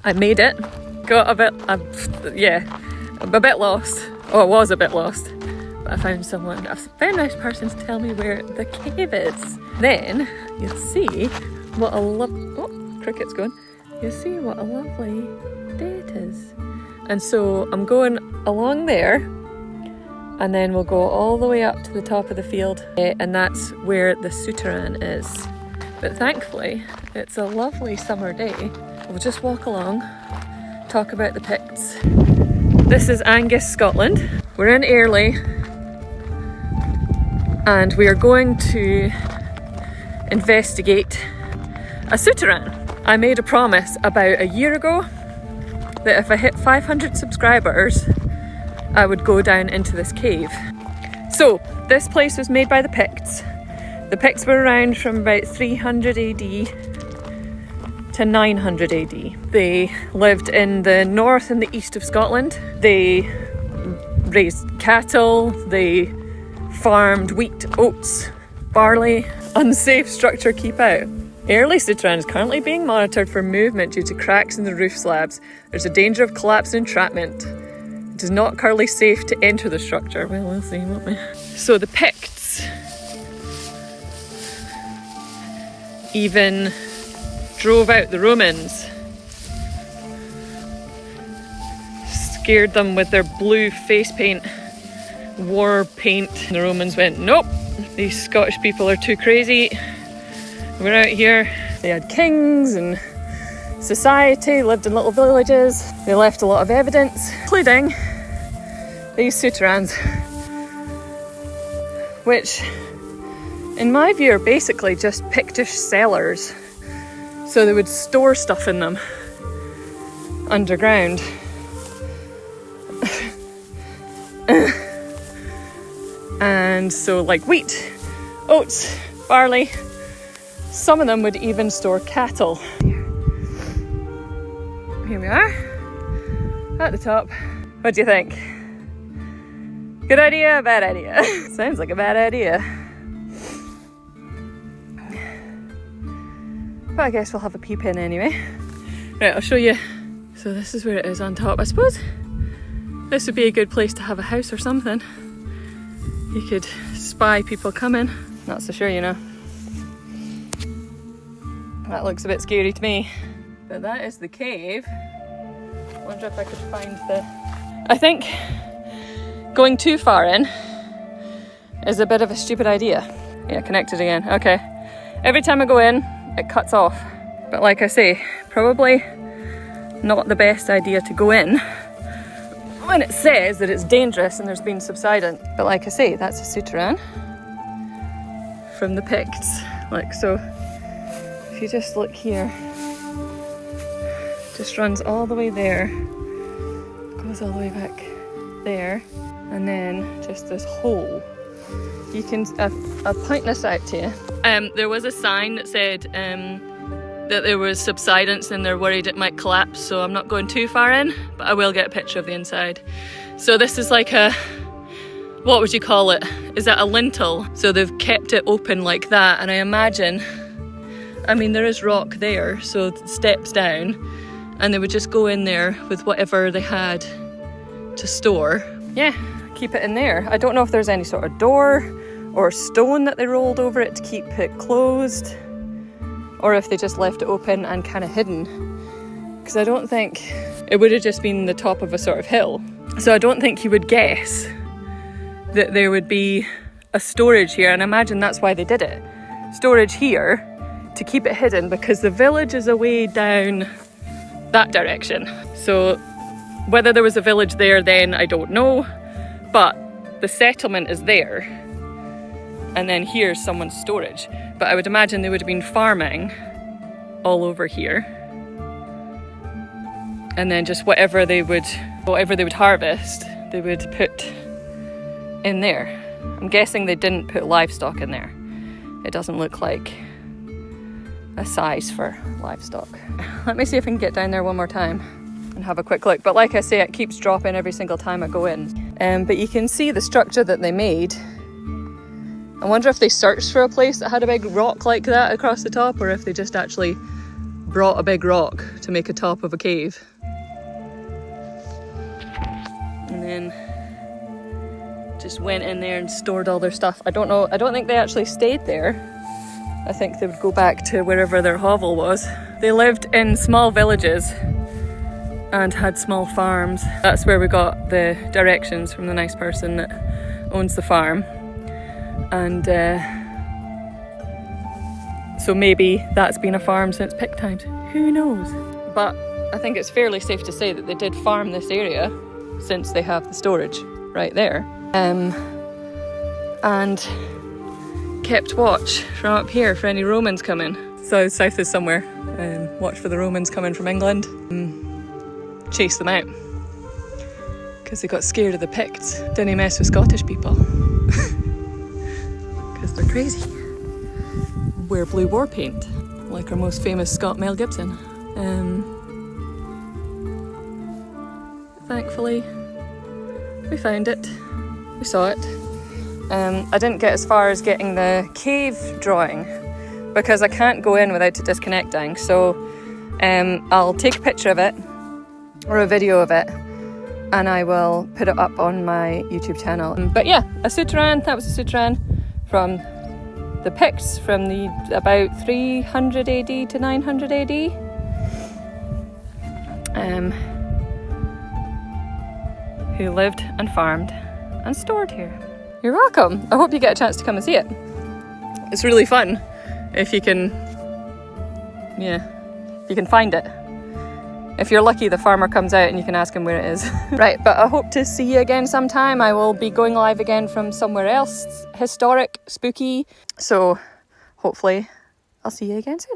I made it. Got a bit lost. Oh, I was a bit lost. But I found someone, a very nice person to tell me where the cave is. Then you'll see what a cricket's going. You'll see what a lovely day it is. And so I'm going along there, and then we'll go all the way up to the top of the field, and that's where the souterrain is. But thankfully, it's a lovely summer day. We'll just walk along, talk about the Picts. This is Angus, Scotland. We're in Airlie, and we are going to investigate a souterrain. I made a promise about a year ago that if I hit 500 subscribers, I would go down into this cave. So this place was made by the Picts. The Picts were around from about 300 AD to 900 AD. They lived in the north and the east of Scotland. They raised cattle, they farmed wheat, oats, barley. Unsafe structure, keep out. Airlie souterrain is currently being monitored for movement due to cracks in the roof slabs. There's a danger of collapse and entrapment. It is not currently safe to enter the structure. Well, we'll see, won't we? So the Picts even drove out the Romans, scared them with their blue face paint, war paint. The Romans went, nope, these Scottish people are too crazy. We're out here. They had kings and society, lived in little villages. They left a lot of evidence, including these souterrains, which in my view are basically just Pictish cellars. So they would store stuff in them underground. And so like wheat, oats, barley. Some of them would even store cattle. Here we are, at the top. What do you think? Good idea, bad idea? Sounds like a bad idea. But I guess we'll have a peep in anyway. Right, I'll show you. So this is where it is on top. I suppose this would be a good place to have a house or something. You could spy people coming. Not so sure, you know. That looks a bit scary to me. But that is the cave. Wonder if I could find the... I think going too far in is a bit of a stupid idea. Yeah, connected again. Okay. Every time I go in, it cuts off. But like I say, probably not the best idea to go in when it says that it's dangerous and there's been subsidence. But like I say, that's a souterrain from the Picts. Like so, if you just look here, just runs all the way there, goes all the way back there, and then just this hole. You can, I'll point this out to you. There was a sign that said that there was subsidence and they're worried it might collapse, so I'm not going too far in, but I will get a picture of the inside. So this is like a, what would you call it? Is that a lintel? So they've kept it open like that, and I imagine, I mean there is rock there, so steps down, and they would just go in there with whatever they had to store. Yeah, keep it in there. I don't know if there's any sort of door or stone that they rolled over it to keep it closed, or if they just left it open and kind of hidden. Because I don't think, it would have just been the top of a sort of hill. So I don't think you would guess that there would be a storage here, and I imagine that's why they did it. Storage here to keep it hidden, because the village is away down that direction. So whether there was a village there then, I don't know, but the settlement is there, and then here's someone's storage. But I would imagine they would have been farming all over here, and then just whatever they would harvest, they would put in there. I'm guessing they didn't put livestock in there. It doesn't look like a size for livestock. Let me see if I can get down there one more time and have a quick look. But like I say, it keeps dropping every single time I go in. But you can see the structure that they made. I wonder if they searched for a place that had a big rock like that across the top, or if they just actually brought a big rock to make a top of a cave. And then just went in there and stored all their stuff. I don't know, I don't think they actually stayed there. I think they would go back to wherever their hovel was. They lived in small villages and had small farms. That's where we got the directions from the nice person that owns the farm. And so maybe that's been a farm since pick times. Who knows? But I think it's fairly safe to say that they did farm this area since they have the storage right there. And kept watch from up here for any Romans coming. So south is somewhere. Watch for the Romans coming from England. Chase them out. Because they got scared of the Picts. Didn't mess with Scottish people. Because they're crazy. Wear blue war paint. Like our most famous Scot, Mel Gibson. Thankfully, we found it. We saw it. I didn't get as far as getting the cave drawing because I can't go in without it disconnecting. So I'll take a picture of it or a video of it and I will put it up on my YouTube channel. But yeah, a souterrain, that was a souterrain from the Picts from the about 300 AD to 900 AD. Who lived and farmed and stored here. You're welcome. I hope you get a chance to come and see it. It's really fun if you can, you can find it. If you're lucky, the farmer comes out and you can ask him where it is. Right, but I hope to see you again sometime. I will be going live again from somewhere else, historic, spooky. So hopefully I'll see you again soon.